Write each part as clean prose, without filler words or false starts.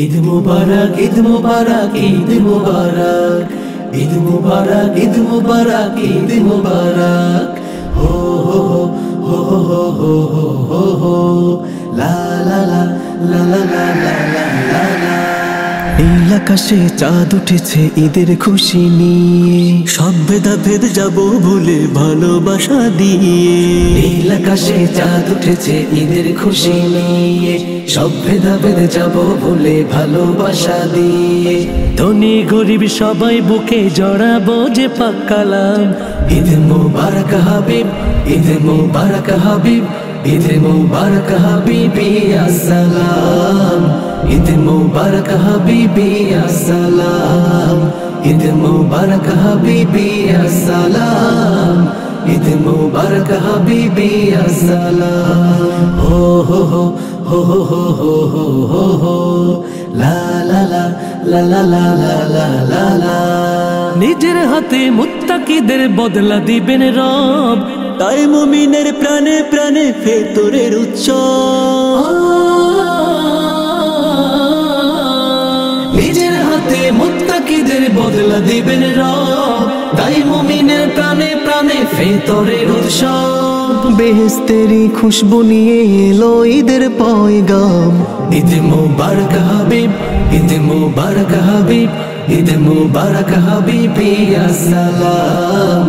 ঈদ মুবারক, ঈদ মুবারক, ঈদ মুবারক, ঈদ মুবারক, ঈদ মুবারক, ঈদ মুবারক। হো হো হো হো হো হো হো হো লা লা লা লা লা লা লা লা লা। নীল আকাশে চাঁদ উঠেছে ঈদের খুশি নিয়ে, সব ভেদাভেদ যাব ভুলে ভালোবাসা দিয়ে। নীল আকাশে চাঁদ উঠেছে ঈদের খুশি নিয়ে, সব ভেদাভেদ যাব ভুলে ভালোবাসা দিয়ে। ধনী গরিব সবাই বুকে জড়াবো যে পাক কালাম। ঈদ মুবারক হাবিব, ঈদ মুবারক হাবিব, ঈদ মুবারক হাবিবি আসসালাম। ঈদ মুবারক হাবিবি আসসালাম, ঈদ মুবারক হাবিবি আসসালাম, ঈদ মুবারক হাবিবি আসসালাম। হো হো হো হো হো হো হো হো হো লা লা লা লা লা লা লা লা লা। নিজের হাতে মুত্তাকিদের বদলা দিবেন রব, তাই মুমিনের প্রাণে প্রাণে ভেতরের উৎসব। নিজের হাতে মুত্তাকিদের বদলা দিবেন রব, তাই মুমিনের প্রাণে প্রাণে ভেতরের উৎসব। বেহেশতেরি খুশবু নিয়ে এলো ঈদের পয়গাম। ঈদ মুবারক হাবিব, ঈদ মুবারক হাবিব, ঈদ মুবারক হাবিবি আসসালাম।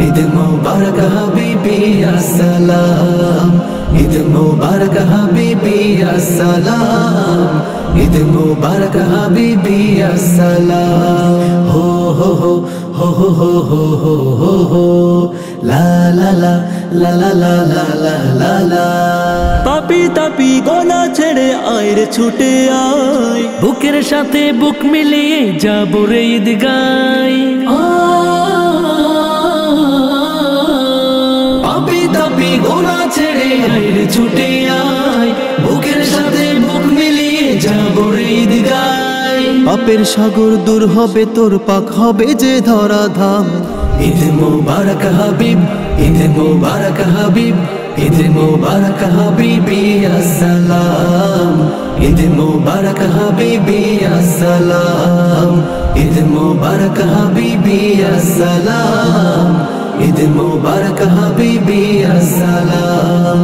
ঈদ মুবারক হাবিবি আসসালাম, ঈদ মুবারক হাবিবি আসসালাম, ঈদ মুবারক হাবিবি আসসালাম। হো হো হো হো হো হো হো হো হো লা লা লা লা লা লা লা লা লা লা। পাপি তাপি গলা ছেড়ে আয় ছুটে আয়, বুকের সাথে বুক মিলিয়ে যাবো রে ঈদ গাই। পাপি তাপি গলা ছেড়ে আয় ছুটে আয়, বুকের সাথে বুক মিলিয়ে যাবো রে ঈদ গাই। পাপের সাগর দূর হবে তোর, পাক হবে যে ধরা ধাম। ঈদ মুবারক হাবিব, ঈদ মুবারক হাবিব, ঈদ মুবারক হাবিবি আসসালাম। ঈদ মুবারক হাবিবি আসসালাম, ঈদ মুবারক হাবিবি আসসালাম, ঈদ মুবারক হাবিবি আসসালাম।